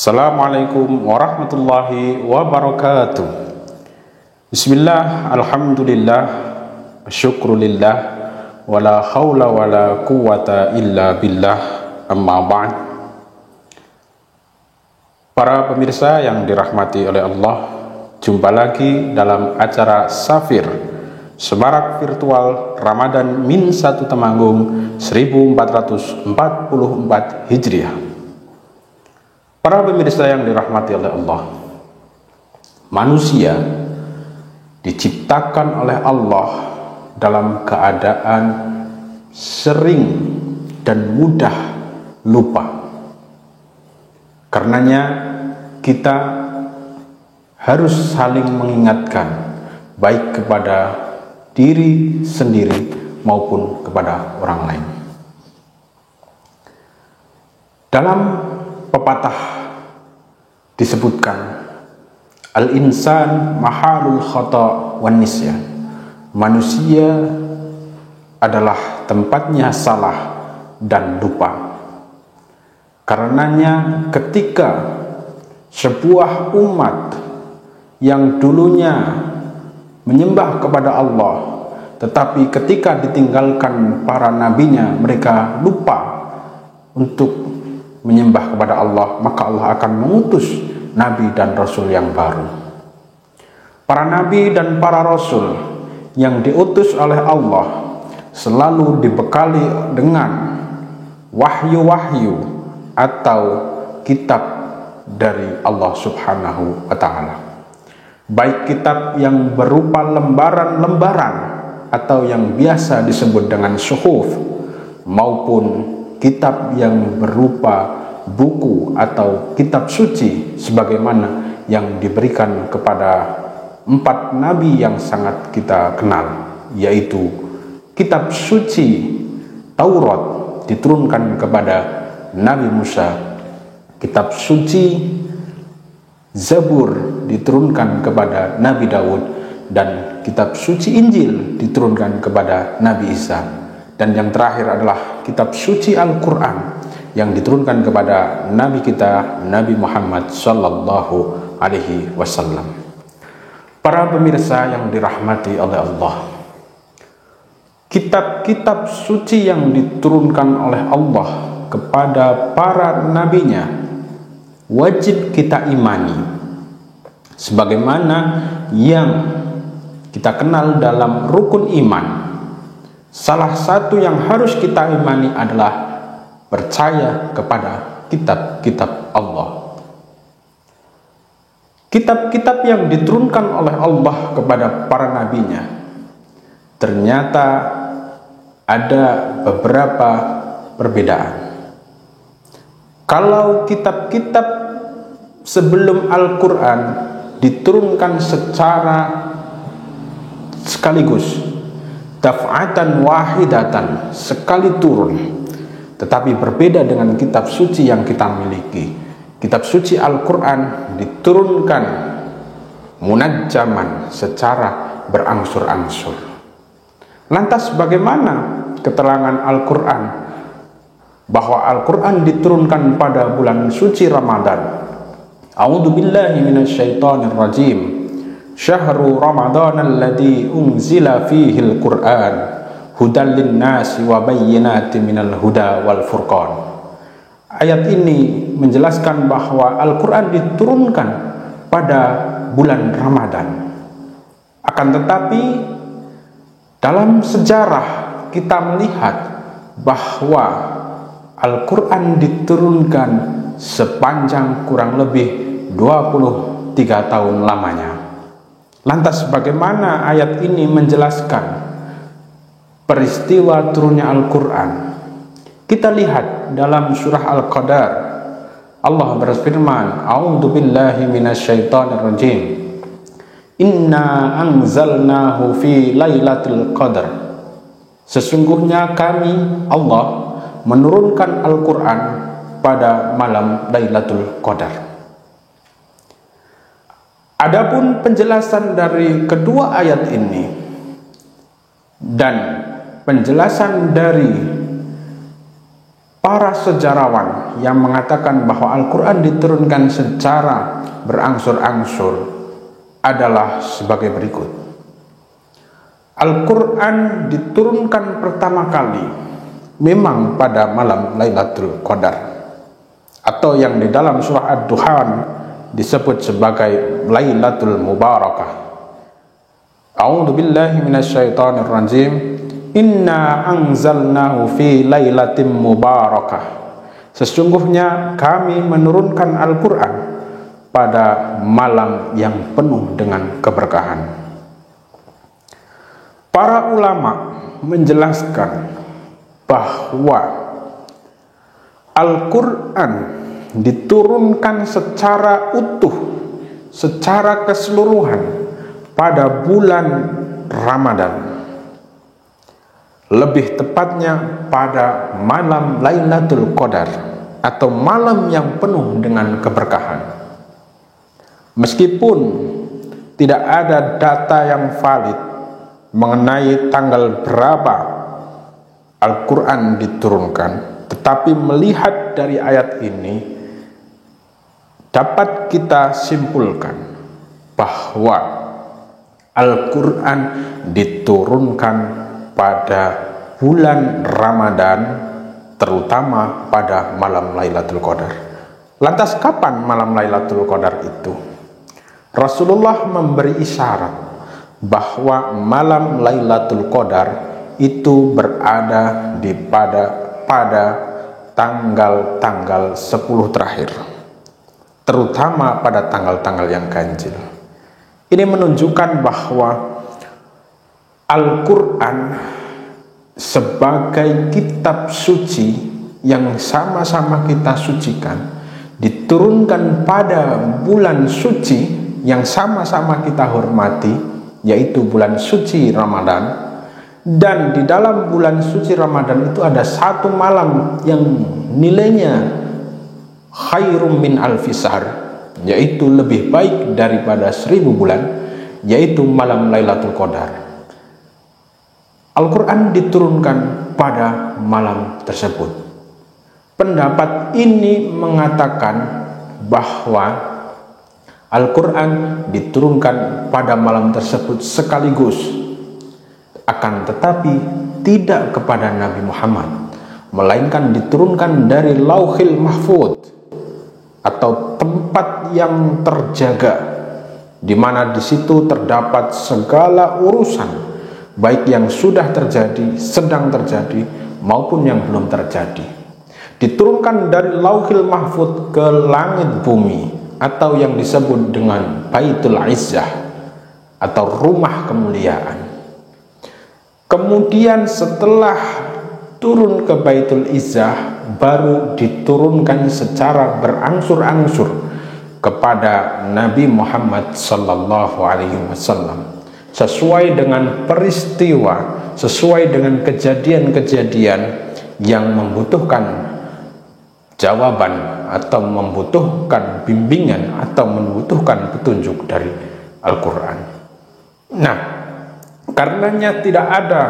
Assalamualaikum warahmatullahi wabarakatuh. Bismillah, alhamdulillah, syukrulillah, wala hawla wala quwata illa billah, amma ba'd. Para pemirsa yang dirahmati oleh Allah, jumpa lagi dalam acara Safir, Semarak Virtual Ramadan Min 1 Temanggung 1444 Hijriah. Para pemirsa yang dirahmati oleh Allah, manusia diciptakan oleh Allah dalam keadaan sering dan mudah lupa. Karenanya kita harus saling mengingatkan, baik kepada diri sendiri maupun kepada orang lain. Dalam pepatah disebutkan, al-insan mahalul khata' wan nisyan. Manusia adalah tempatnya salah dan lupa. Karenanya ketika sebuah umat yang dulunya menyembah kepada Allah, tetapi ketika ditinggalkan para nabinya mereka lupa untuk menyembah kepada Allah, maka Allah akan mengutus nabi dan rasul yang baru. Para nabi dan para rasul yang diutus oleh Allah selalu dibekali dengan wahyu-wahyu atau kitab dari Allah Subhanahu wa Ta'ala, baik kitab yang berupa lembaran-lembaran atau yang biasa disebut dengan suhuf, maupun kitab yang berupa buku atau kitab suci sebagaimana yang diberikan kepada 4 nabi yang sangat kita kenal, yaitu kitab suci Taurat diturunkan kepada Nabi Musa, kitab suci Zabur diturunkan kepada Nabi Daud, dan kitab suci Injil diturunkan kepada Nabi Isa. Dan yang terakhir adalah kitab suci Al-Quran yang diturunkan kepada Nabi kita, Nabi Muhammad Sallallahu Alaihi Wasallam. Para pemirsa yang dirahmati oleh Allah, kitab-kitab suci yang diturunkan oleh Allah kepada para nabinya wajib kita imani, sebagaimana yang kita kenal dalam rukun iman. Salah satu yang harus kita imani adalah percaya kepada kitab-kitab Allah. Kitab-kitab yang diturunkan oleh Allah kepada para nabinya ternyata ada beberapa perbedaan. Kalau kitab-kitab sebelum Al-Quran diturunkan secara sekaligus, daf'atan wahidatan, sekali turun, tetapi berbeda dengan kitab suci yang kita miliki. Kitab suci Al-Quran diturunkan munajjaman, secara berangsur-angsur. Lantas bagaimana keterangan Al-Quran bahwa Al-Quran diturunkan pada bulan suci Ramadan? A'udzu billahi minasyaitonir rajim. Syahru Ramadan alladzi unzila fihi al-Qur'an hudan lin-nasi wa bayyinatin minal huda wal furqan. Ayat ini menjelaskan bahwa Al-Quran diturunkan pada bulan Ramadan. Akan tetapi dalam sejarah kita melihat bahwa Al-Quran diturunkan sepanjang kurang lebih 23 tahun lamanya. Lantas bagaimana ayat ini menjelaskan peristiwa turunnya Al-Quran? Kita lihat dalam surah Al-Qadar, Allah berfirman, A'udzu billahi minasyaitonir rajim. Inna anzalnahu fi lailatul qadar. Sesungguhnya kami, Allah, menurunkan Al-Quran pada malam Lailatul Qadar. Adapun penjelasan dari kedua ayat ini dan penjelasan dari para sejarawan yang mengatakan bahwa Al-Quran diturunkan secara berangsur-angsur adalah sebagai berikut. Al-Quran diturunkan pertama kali memang pada malam Lailatul Qadar, atau yang di dalam surah Ad-Dukhan disebut sebagai Lailatul Mubarakah. A'udzu billahi minasyaitonir rajim. Inna anzalnahu fi lailatin mubarakah. Sesungguhnya kami menurunkan Al-Quran pada malam yang penuh dengan keberkahan. Para ulama menjelaskan bahwa Al-Quran diturunkan secara utuh, secara keseluruhan pada bulan Ramadan. Lebih tepatnya pada malam Lailatul Qadar atau malam yang penuh dengan keberkahan. Meskipun tidak ada data yang valid mengenai tanggal berapa Al-Quran diturunkan, tetapi melihat dari ayat ini dapat kita simpulkan bahwa Al-Quran diturunkan pada bulan Ramadan, terutama pada malam Lailatul Qadar. Lantas kapan malam Lailatul Qadar itu? Rasulullah memberi isyarat bahwa malam Lailatul Qadar itu berada pada tanggal-tanggal 10 terakhir, terutama pada tanggal-tanggal yang ganjil. Ini menunjukkan bahwa Al-Quran sebagai kitab suci yang sama-sama kita sucikan diturunkan pada bulan suci yang sama-sama kita hormati, yaitu bulan suci Ramadan. Dan di dalam bulan suci Ramadan itu ada satu malam yang nilainya khairum min alfisar, yaitu lebih baik daripada 1000 bulan, yaitu malam Lailatul Qadar. Al-Quran diturunkan pada malam tersebut. Pendapat ini mengatakan bahwa Al-Quran diturunkan pada malam tersebut sekaligus, akan tetapi tidak kepada Nabi Muhammad, melainkan diturunkan dari Lauhil Mahfuz atau tempat yang terjaga, di mana di situ terdapat segala urusan, baik yang sudah terjadi, sedang terjadi, maupun yang belum terjadi. Diturunkan dari Lauhil Mahfuz ke langit bumi, atau yang disebut dengan Baitul Izzah atau rumah kemuliaan. Kemudian setelah turun ke Baitul Izzah, baru diturunkan secara berangsur-angsur kepada Nabi Muhammad sallallahu alaihi wasallam, sesuai dengan peristiwa, sesuai dengan kejadian-kejadian yang membutuhkan jawaban atau membutuhkan bimbingan atau membutuhkan petunjuk dari Al-Quran. Nah, karenanya tidak ada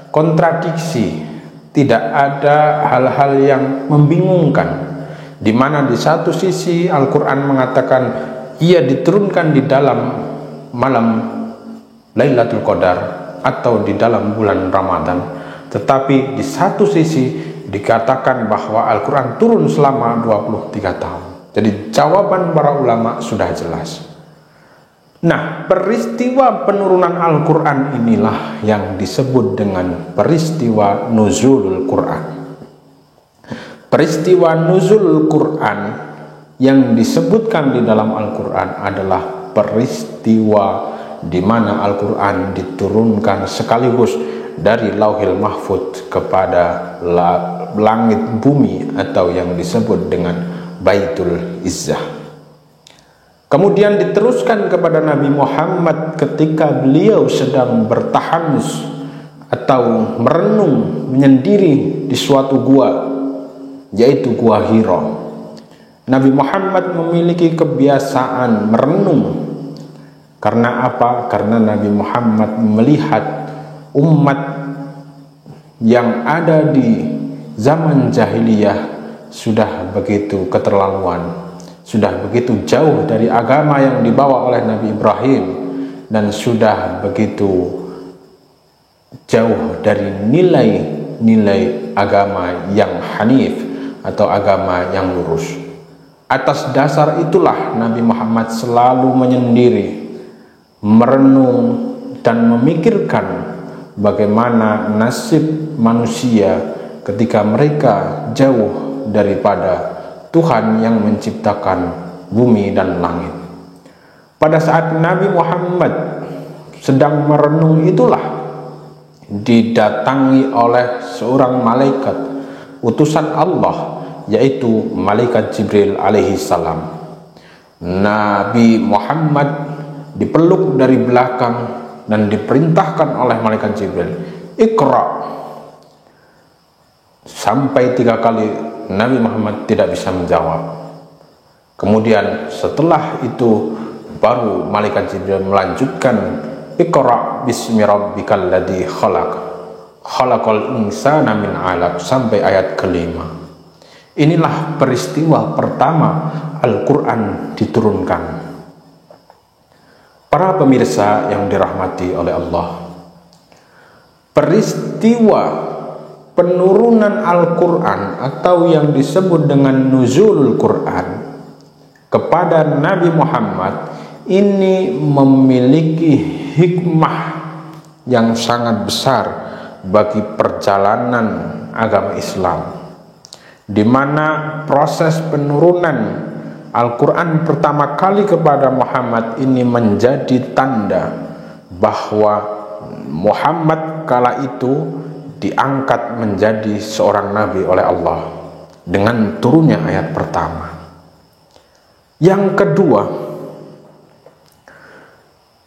kontradiksi, tidak ada hal-hal yang membingungkan, di mana di satu sisi Al-Quran mengatakan ia diturunkan di dalam malam Lailatul Qadar atau di dalam bulan Ramadan, tetapi di satu sisi dikatakan bahwa Al-Quran turun selama 23 tahun. Jadi jawaban para ulama sudah jelas. Nah, peristiwa penurunan Al-Quran inilah yang disebut dengan peristiwa nuzulul Quran. Peristiwa nuzulul Quran yang disebutkan di dalam Al-Quran adalah peristiwa di mana Al-Quran diturunkan sekaligus dari Lauhil Mahfuz kepada langit bumi atau yang disebut dengan Baitul Izzah. Kemudian diteruskan kepada Nabi Muhammad ketika beliau sedang bertahanus atau merenung menyendiri di suatu gua, yaitu Gua Hira. Nabi Muhammad memiliki kebiasaan merenung. Karena apa? Karena Nabi Muhammad melihat umat yang ada di zaman jahiliyah sudah begitu keterlaluan, sudah begitu jauh dari agama yang dibawa oleh Nabi Ibrahim, dan sudah begitu jauh dari nilai-nilai agama yang hanif atau agama yang lurus. Atas dasar itulah Nabi Muhammad selalu menyendiri, merenung dan memikirkan bagaimana nasib manusia ketika mereka jauh daripada Tuhan yang menciptakan bumi dan langit. Pada saat Nabi Muhammad sedang merenung itulah didatangi oleh seorang malaikat utusan Allah, yaitu malaikat Jibril alaihi salam. Nabi Muhammad dipeluk dari belakang dan diperintahkan oleh malaikat Jibril, "Iqra." Sampai 3 kali Nabi Muhammad tidak bisa menjawab. Kemudian setelah itu baru malaikat Jibril melanjutkan, "Iqra bismi rabbikal ladzi khalaq, khalaqal insana min 'alaq," sampai ayat kelima. Inilah peristiwa pertama Al-Quran diturunkan. Para pemirsa yang dirahmati oleh Allah, peristiwa penurunan Al-Quran atau yang disebut dengan nuzulul Quran kepada Nabi Muhammad ini memiliki hikmah yang sangat besar bagi perjalanan agama Islam, di mana proses penurunan Al-Quran pertama kali kepada Muhammad ini menjadi tanda bahwa Muhammad kala itu diangkat menjadi seorang nabi oleh Allah dengan turunnya ayat pertama. Yang kedua,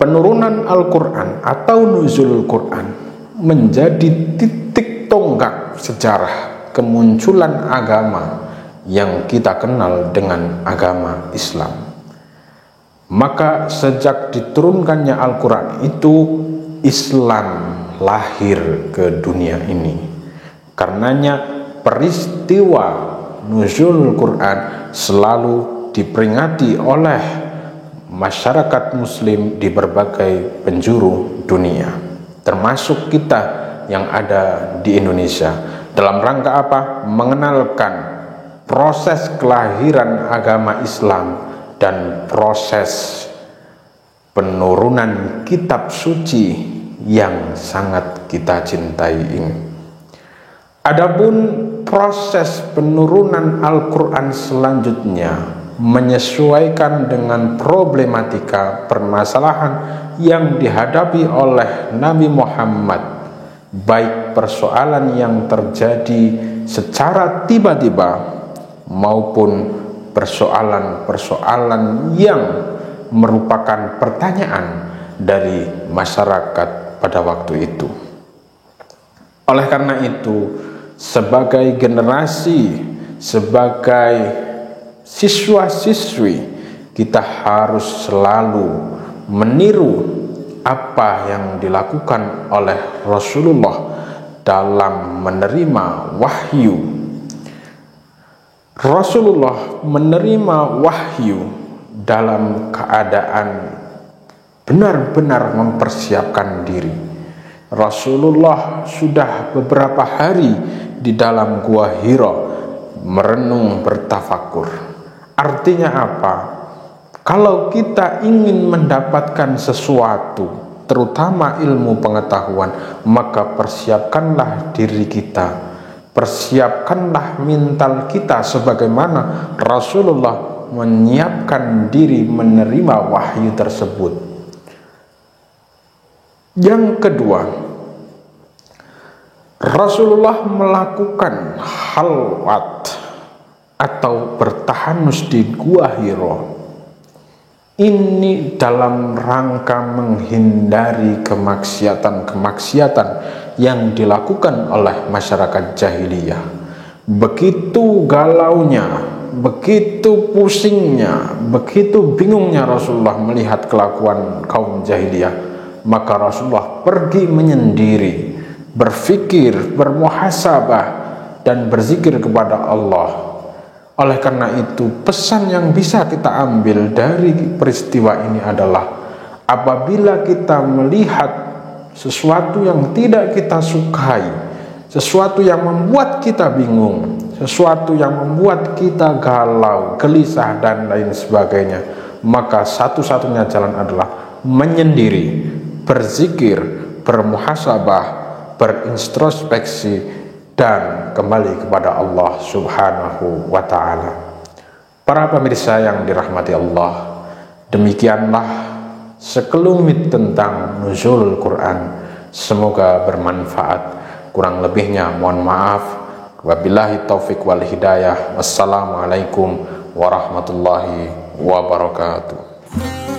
penurunan Al-Quran atau nuzulul Quran menjadi titik tonggak sejarah kemunculan agama yang kita kenal dengan agama Islam. Maka sejak diturunkannya Al-Quran itu, Islam lahir ke dunia ini. Karenanya peristiwa nuzul Quran selalu diperingati oleh masyarakat muslim di berbagai penjuru dunia, termasuk kita yang ada di Indonesia. Dalam rangka apa? Mengenalkan proses kelahiran agama Islam dan proses penurunan kitab suci yang sangat kita cintai ini. Adapun proses penurunan Al-Quran selanjutnya menyesuaikan dengan problematika permasalahan yang dihadapi oleh Nabi Muhammad, baik persoalan yang terjadi secara tiba-tiba maupun persoalan-persoalan yang merupakan pertanyaan dari masyarakat pada waktu itu. Oleh karena itu, sebagai generasi, sebagai siswa-siswi, kita harus selalu meniru apa yang dilakukan oleh Rasulullah dalam menerima wahyu. Rasulullah menerima wahyu dalam keadaan benar-benar mempersiapkan diri. Rasulullah sudah beberapa hari di dalam Gua Hira merenung bertafakur. Artinya apa? Kalau kita ingin mendapatkan sesuatu, terutama ilmu pengetahuan, maka persiapkanlah diri kita, persiapkanlah mental kita sebagaimana Rasulullah menyiapkan diri menerima wahyu tersebut. Yang kedua, Rasulullah melakukan khalwat atau bertahanus di Gua Hira. Ini dalam rangka menghindari kemaksiatan-kemaksiatan yang dilakukan oleh masyarakat jahiliyah. Begitu galaunya, begitu pusingnya, begitu bingungnya Rasulullah melihat kelakuan kaum jahiliyah, maka Rasulullah pergi menyendiri, berfikir, bermuhasabah, dan berzikir kepada Allah. Oleh karena itu, pesan yang bisa kita ambil dari peristiwa ini adalah apabila kita melihat sesuatu yang tidak kita sukai, sesuatu yang membuat kita bingung, sesuatu yang membuat kita galau, gelisah dan lain sebagainya, maka satu-satunya jalan adalah menyendiri, berzikir, bermuhasabah, berintrospeksi, dan kembali kepada Allah Subhanahu wa ta'ala. Para pemirsa yang dirahmati Allah, demikianlah sekelumit tentang nuzulul Quran. Semoga bermanfaat. Kurang lebihnya mohon maaf. Wabillahi taufik wal hidayah. Wassalamualaikum warahmatullahi wabarakatuh.